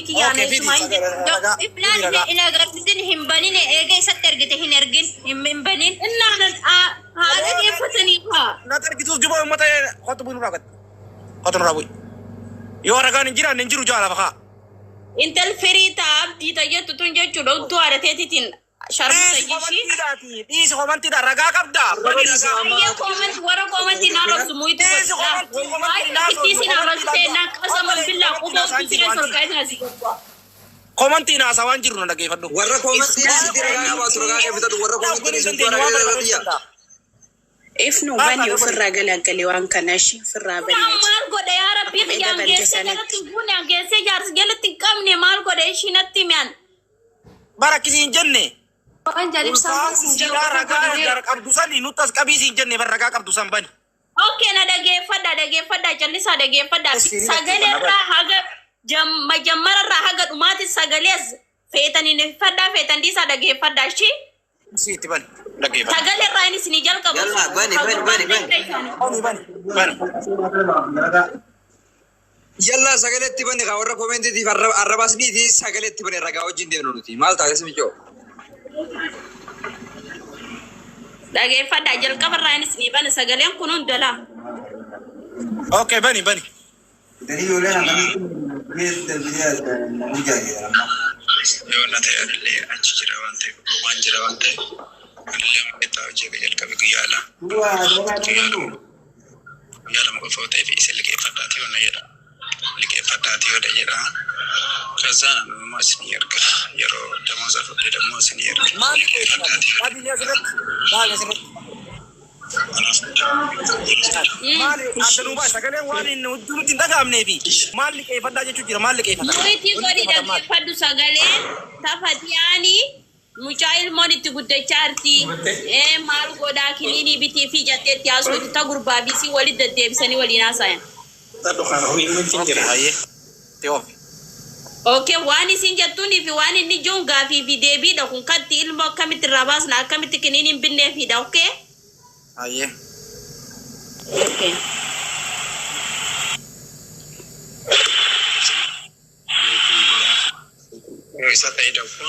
بيتي يعني اسمعي إفلان إلى قرطين هم بنين إيجي سترجت هنرجن هم بنين إن أنا هذا كيف فتنيها لا ترجتوس جبوا متى خطبوا نراقد خطر رابي يورا كان نجرا نجرو جالا بقى انت الفريتا عبدي تجت تنجا جلو دوارة تيتين شرط تجيشي ديس كومنت دا رجع كبدا هي كومنت ورا كومنت نارو سمويت بس كتيسي نارو تينا قسم بالله قبض كتير سرقايتنا زيكوا كومنت ناس وان جرو نلاقي فدو ورا كومنت دي رجع واترجع كبدا ورا كومنت إفنو بني في الرجال أنكلي وأنكناشي في الرابع. مال قد يا ربي يا جيسة تقولون يا جيسة جالس جلت تكمني مال قد إيش نتيمان. باركين جنة. وين جالب سامي سنجا رجال كابدوسان ينوتاس كابيسين جنة برجع كابدوسان بني. أوكي نادى فدا جالس هذا فدا سجل راح جم مجمر راح أماتي سجليز فيتني نفدا فيتني دي سادة فدا شيء. سيتي بني. سجل الرئيس نيجال كابوس. يلا بني. يلا سجلت بني خبر كومنت دي الرباس دي سجلت بني رجع وجين دي نورتي مال تاعي سميجو. لكن فدا جل كبر الرئيس نيبان سجلين كونون دلا. أوكي بني. دليل ولا أنا بيت البداية نيجي يونا تيار اللي أنشجرا وانتي وانجرا وانتي اللي ما يتوجه بجل كبير يالا مقفوتي في إسل لكي فتاتي ونجرا لكي فتاتي ونجرا كزانا ما سنيرك يرو دموزا فتي دمو سنيرك ما لي أزرق مالي أدنو باش تكلم واني ندمو تندقى أمني مالي كيف فدا جتو جرا مالي كيف فدا نويتي قولي دقي فدو سغلين تفتياني مجايل موني تقول تشارتي مالو قودا كنيني بيتي في جاتي تياسو تتاقر بابيسي ولي دديبساني ولي ناساين اوكي واني سنجتوني في واني نجونغا في ديبي دا كون كاتي إلمو كامت الراباس نا كامت كنيني بني في دا اوكي أيه. اوكي. Isata ida ko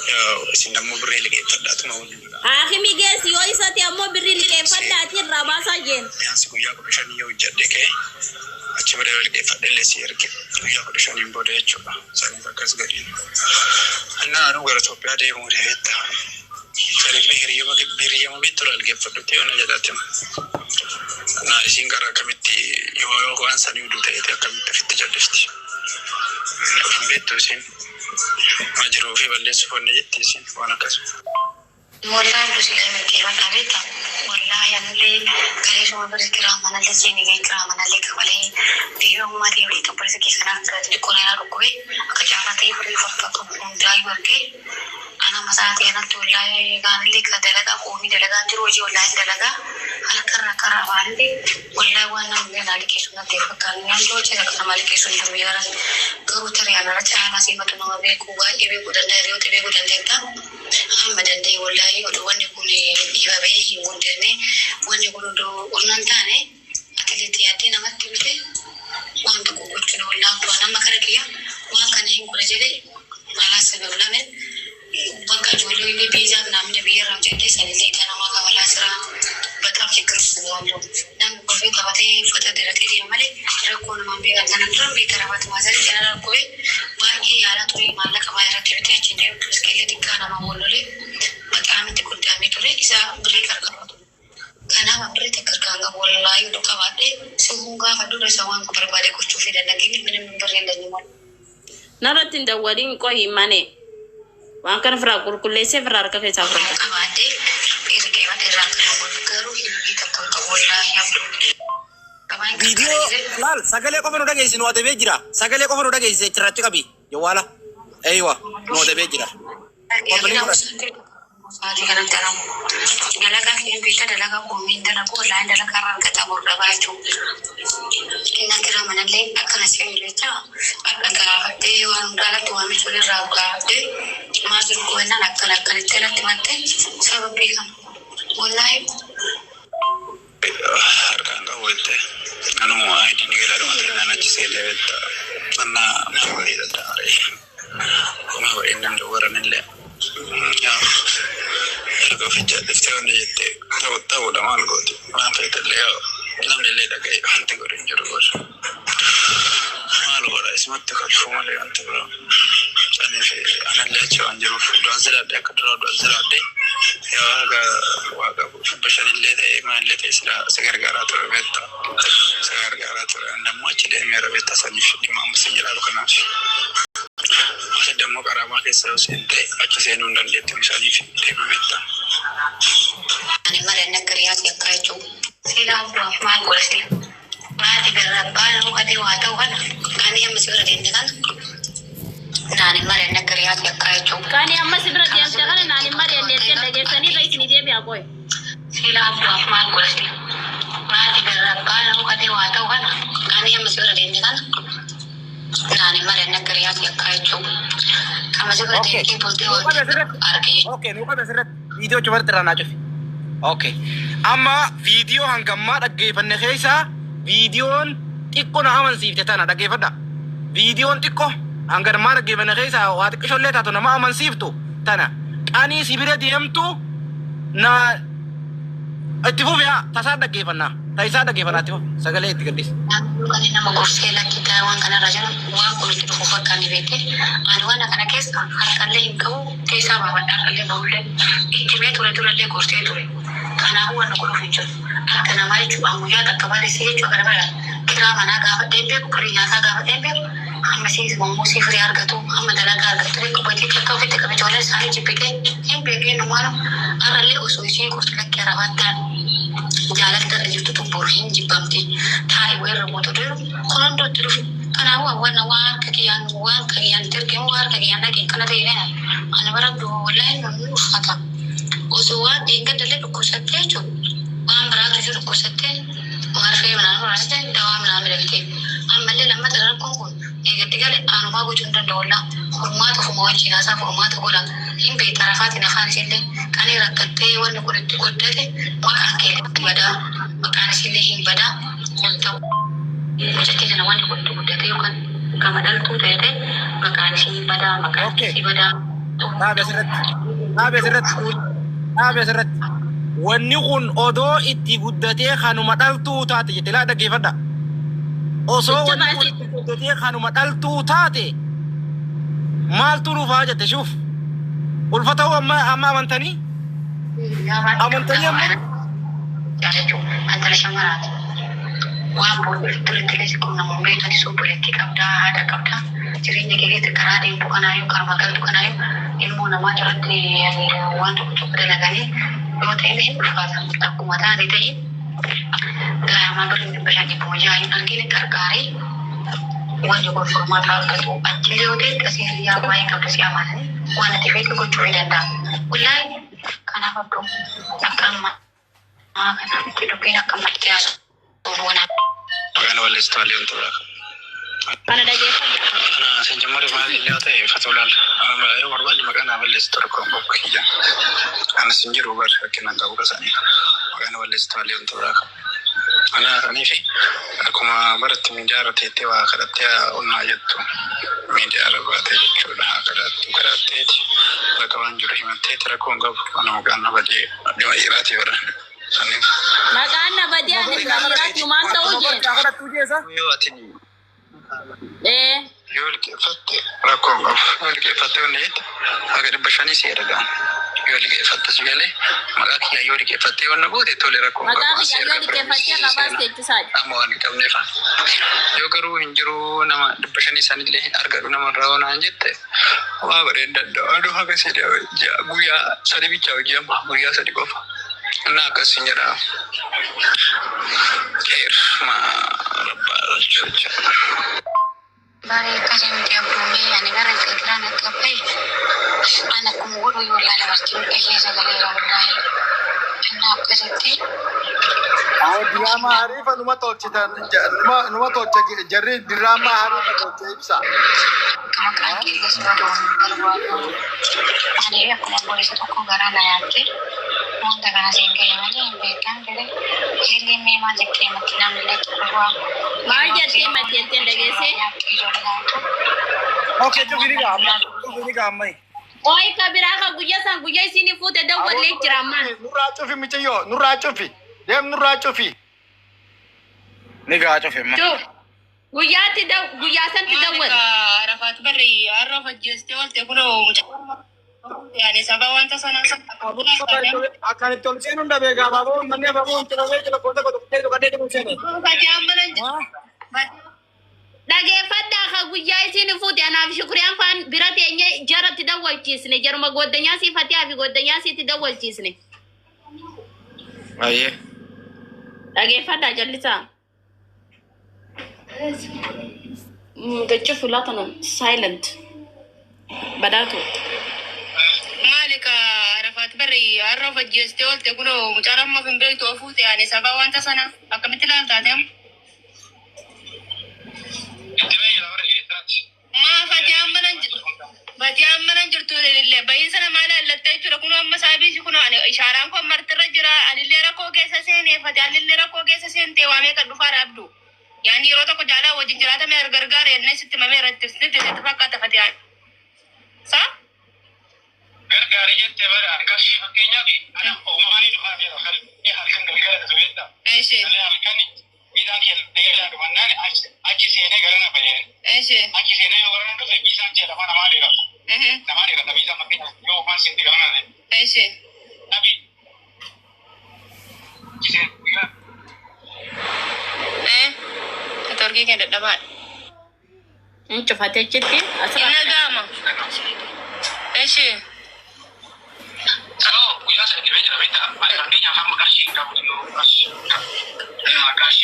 ya sindamu beri lagi pada tu mau ni. Akhi mi guess yo isati ammo birri ke fadda ti rabasa jen. Yang siku ya ko shani yo jadde ke. Achi bare lagi fadda le sir ke. Ya ko shani bode chuba. Sani ka kas gari. Anna anu gara topya de mo rehta. Sani le hiriya mo bitur alge fadda ti ona jadatem. Na singara kamiti yo ko ansani udu te kamiti fitti jaddesti. Bitu sin. Majru fi balle sufone yettisin wana kasu wallahi bismillah min kiran abita wallahi anle kalish ma bar kiramana le sini ge kiramana le kawale diyo ma diyo to par se kisana ka ko na rukwe ka jana te bari fatta to driver ke ana masate ana to wallahi ganle ka dalaga ko mi dalaga roji wallahi dalaga al karra wande wallahi wana min ali ke sunna te fakkan yan to che ka mali ke sunna mi yaran garu tare ana cha ana si matu no be ku ga ibe gudan da riyo te be gudan da Ramadan dai wallahi wato wanda kune iba bai yi mutane wanda kuno do wannan tane atleti yati na matibite wanda ko kutu wallahi to nan makarakiya wanda ne hin kurajele mala sabab lamen baka jolo ile pizza na amne biya ram jete salile kana ma ka wala sira በጣም ችግር ስለዋለው dan kofi tabate fata derate di amale rakko na mambe kana tram be tarabat mazari kana ko baaki yala to mala ka bayra tibite achinde skele tikana ma wolole በጣም ተቆዳሚ ቶሬ ኢሳ ብሬክ አርጋቱ kana mamre tekarkanga wallahi do kabade sumunga hadu resawan ko berbade ko chufi dan ngini minim berenda nyimo naratin da wadin ko himane wan kan fra kurkulle se fra ka fe safra kabade irke wade rakna garu hilbi takko wallahi abdu video lal sagale ko fanu dagay sinu wate bejira sagale ko fanu dagay se chirati kabi yo wala aywa no de bejira Sadi kana taram dalaga ke bita dalaga ko min dalaga la dalaga ran kata borda baju kina kira manalle akana sai lecha akaka de wan dala to ami chule raga de mazur ko na akala kala tela timate sababi kan wallahi harkanga wolte anu ai dinigala do na ci sele anna mawali da tare Leo, nam le da gay ante go rin juro go. Malo go ismat ka fuma le ante go. Ani fe anan le cho anjuro do zira da ka do zira de. Ya waga bashar le de ma le te sira sagar gara to betta. Sagar gara to andam ma ci de mera betta sani fi imam sinjira ko na fi. Demo karama ke so sente aci senu ndan de tulisani fi de betta. Ani mare nakriya ya kaiju. Sila Abdurrahman Kursi. Mati berabal mukati wata wana. Kani yang masih berada di kan? Nani mare nakriya ya kaiju. Kani yang masih berada di kan? Nani mare leten lagi sani baik sini dia biar boy. Sila Abdurrahman Kursi. Mati berabal mukati wata wana. Kani yang masih berada di kan? Nani mare nakriya ya kaiju. Kamu masih berada di bulti arki. Okay, nuka besret video coba terana cuy. Okay. Amma video hangamma dhaggeeffanne keessa videoon xiqqoo na amansiifte tana dhaggeeffadha. Videoon xiqqoo hangamma dhaggeeffanne keessa waa xiqqishollee taatu nama amansiiftu tana qanii sibira deemtu na itti fufiyaa tasaa dhaggeeffannaa taisaa dhaggeeffannaa itti fufi sagalee itti gaddis. Kan nama gorsee lakkita waan kanarra jiru waan kun itti fufu fakkaanni beekte ani waan kana keessa harkallee hin qabu keessaa baafadhaa bahullee itti mee turellee gorsee ture. Kanaafuu waan kun ofiin jiru akka namaa jechuudha guyyaa takka barreessee jechuudha kana bara kiraa manaa gaafa deembeeku firii nyaataa gaafa deembeeku amma siis mammuusii firii argatu amma dalagaa argatu reeku batii akka ofitti qabe ijoollee isaanii jibbitee hin beekee numaanu har'allee osoo ishee gorsi lakkee rabaattaan jaalalli irra jirtu xumbuur hin jibbamti taa'ee wayirra mootu jiru kun hundootti dhufu kanaafuu waan kakiyyaan tergemu waan kakiyyaan dhaqee kana ta'e ani bara wallaahi namni uffata. Usuwan ingin dalil kusatte ju, wan berat ju kusatte, marfe mana rasa dawa mana begitu. Amalle lama terang kongkong, ingin tinggal anu mahu jundan dola, hormat hormat Cina sa hormat gola, imbe tarafat nafan sille, kani rakatte wan kulit kutte, makan ke ibadah, makan sille ibadah, untuk jadi jangan wan kutte itu kan kamadal tu tete, makan sille ibadah, makan ibadah. Abesret wanni kun odoo itti guddatee kanuma dhaltuu taate jette laa dhaggeeffadha. Osoo wanni kun itti guddatee kanuma dhaltuu taate maaltu dhufaa jette shuuf ulfa ta'uu amma amantanii amantanii amma jaalachuu antara shamaraati waan booddeetti kun namoonni beekani soobboleetti qabdaa haadha qabdaa jireenya keessatti karaa deemtu kanaayyuu karma galtu kanaayyuu ilmoo namaa jalatti waan tokko dalaganii yoo ta'e hin ulfaata akkuma taate ta'e gaamaa birrii bishaan dhibbuma jaayii arginu gargaaree wanni kun furmaata argatu achi yoo ta'e qasiirri yaa waa'ee qabdu si amananii waan ati feetu gochuu ni danda'a. Wallaahi kanaaf abduu akka ammaa kana itti dubbiin akka marti yaasu bu'uuna. Kan walitti walii wanti biraa. Kana dhaggeeffadha. Kana sen jammari maali illee ta'e fatulal. Ana malaayu barbaadi maqaan walitti tokko bokkiyya. Ana sin jiru bar kennan qabu kasani. Maqaan walitti walii wanti biraa. Ana saniifi akkuma baratti miidiyaa teettee waa kadhattee onnaa jettu miidiyaa rabaatee jechuudha kadhatteeti bakka waan jiru himatteeti rakkoon qabu ana maqaan nabadee dhima dhiiraati bara saniif. Maqaan nabadee ani dhima dhiiraati maal ta'uu jee? Yoo ati yoo liqeeffatte rakkoon qabu yoo liqeeffatte wanni jette haga 500 si ergaan. Yoo liqeeffatte si galee maqaa kiyya yoo liqeeffatte wanna goote tole rakkoon qabu. Maqaa kiyya yoo liqeeffatte qabaas jechuusaati. Amma waan hin qabneef yoo garuu hin jiru nama 500 sanillee hin argatu namarraa waan jette waa bareedadha aduu haga si guyyaa sadi bicha hojii amma guyyaa sadi qofa. Naa akkas hin jedhaa. Ma rabbaa jechuudha. Barii akkasii miti abbuumee ani gara jalqabaan akka bahe ana akkuma godhu yoo laala bartii qeyyee sagaleera wallaahi inni akkasitti. Diraamaa hariifa numa tolchitan numa tolcha jarri diraamaa hariifa tolcha ibsa. Maqaan qeyyee sagalee barbaadu ani akkuma poolisa tokko garaa na yaatte wanta kana seengaye malee hin beekan jedhe hirri mee maal jettee matti namni leetti dhufaa. Maal jettee matti jettee dhageessee? Okay, cufini gaamai. Oi kabira ka guyya san guyya isini fute dawwalee jira man. Nurraa cufi michiyyo nurraa cufi. ديم نراجو في نقاجو في ما شوف guyyaa dawwal عرفات بري عرفت جستي قلت يقولوا يعني سبا وانت سنة akan tolseen hunda beekaa baaboo manne baaboo tirame jala koota koota koota koota dhageeffadhaa ka guyyaa isin fuute anaaf shukuriyaan faan bira teenye jaratti dawwalchiisne jaruma goddanyaa siifatii fi goddanyaa siiti dawwalchiisne. Ayyee. Dhageeffadhaa jallisaa. Gacha fulaatan silent badhaatu. مالك عرفات بري عرفت جستي قلت يقولوا مجرد ما في بيت وفوت يعني سبا وانت سنة أكملت لها تعتم ما فتي أمنا جرتوا لله بين سنة ما لا لتيت ركونوا أما سابيس يكونوا يعني إشارانكم مرت الرجرة أن اللي ركوا جيسا سين فتي أن اللي ركوا جيسا سين توامي كدفار أبدو يعني روتا كجالا وجنجراتا مير غرغار الناس تمامير تسنت تتفقى تفتيان صح؟ غرغار يتبر أركش فكينيا بي أنا أمامي دفع بيرو خل يحركن غرغار زويتا إيشي أنا أركني إذا كيل نيجا كمانان أجي سيني غرنا بيان إيشي أجي سيني يوغرنا كفي بيسان جل ما نمالي رأ نمالي رأ تبيسا مكين يو فان سيني غرنا ده إيشي نبي جسين تركي كده دبار Incu fatih citti asal. إنا قامة إيشي so kuya sa dibet na bita ay kanya kamu kasih kamu dulu kasih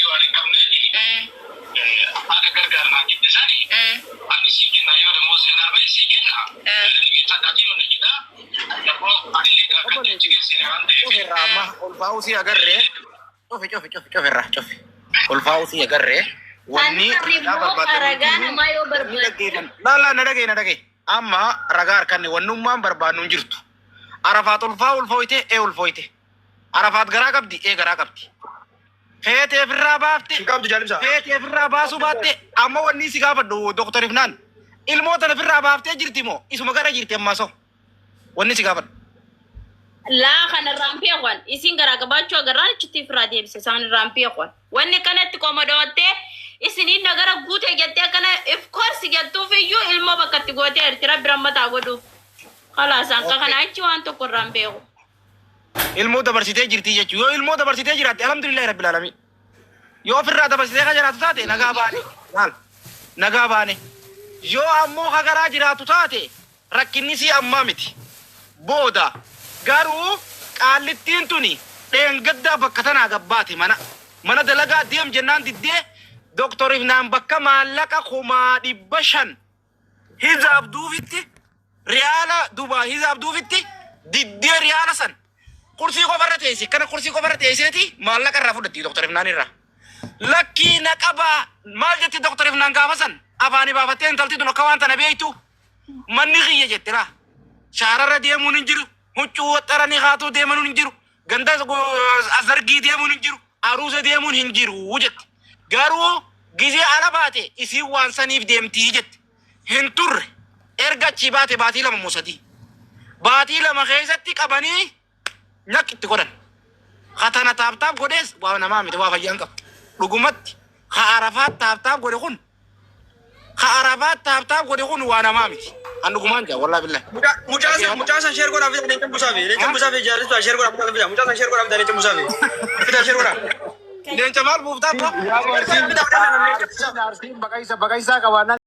orang kamu ni ada gara-gara nanti di sana ada sikit na yo demo sena ba sikit na kita tadi lo kita ko ada lagi kan sikit sena ande شوفي الرامة والفاوسي أقري شوفي الراه شوفي والفاوسي أقري وني لا ندقي أما رجار كني ونوم بربانون جرتو عرفات الفاويته الفويته عرفات غرا قبدي غرا قبدي فيتي في الرابطه قبض جانب سا فيتي في الراباسو باتي اما وني سيغا بدو دكتور فنان الموت في الرابطه جرتي مو اسمه غرا جرتي ماسو وني سيغا بد لا خنا رامبي اخوان اسين غرا قباچو غرا چتي فرادي بس سان رامبي اخوان وني كانت كومودوتي اسنين نغرا غوتي جتي كان اف كورس جتو فيو علم بكت غوتي ارترا برمتا غدو خلاص انك كان اچو انت قرامبي الموت برسيتي جرتي جچو يو الموت برسيتي جرات الحمد لله رب العالمين يو في الرابطه برسيتي جرات تاتي نغاباني يو امو غرا جرات تاتي ركني سي امامتي بودا غارو قالتين توني دين غدا بكتنا غباتي mana dalaga diam jennan didde doktor ibnan bakka malaka khuma dibashan hizab dufitti riala duba hizab dufitti didde riala san kursi ko barate si kana kursi ko barate seti malaka rafudati doktor ibnan irra lakki naqaba maljati doktor ibnan gafasan abani bafaten talti duno kawanta nabiytu manni khiye jetira sharara deemun injiru huccu watarani khatu deemun injiru ganda azargi deemun injiru arusa deemun hinjiru wujet garu gize alabate isi wan sanif deemti jet hintur erga chibate batila musati batila makhayzati qabani nyakti godan khatana tab godes wa nama mi wa fayan qab dugumat kharafat tab gode khun kharafat tab gode khun wa nama mi anduguman ja wallahi billah mujasan share gora vida nek musafi jaris to share gora vida mujasan share gora vida nek musafi vida share gora den chamal bufta bro ya warsin bagaisa kawana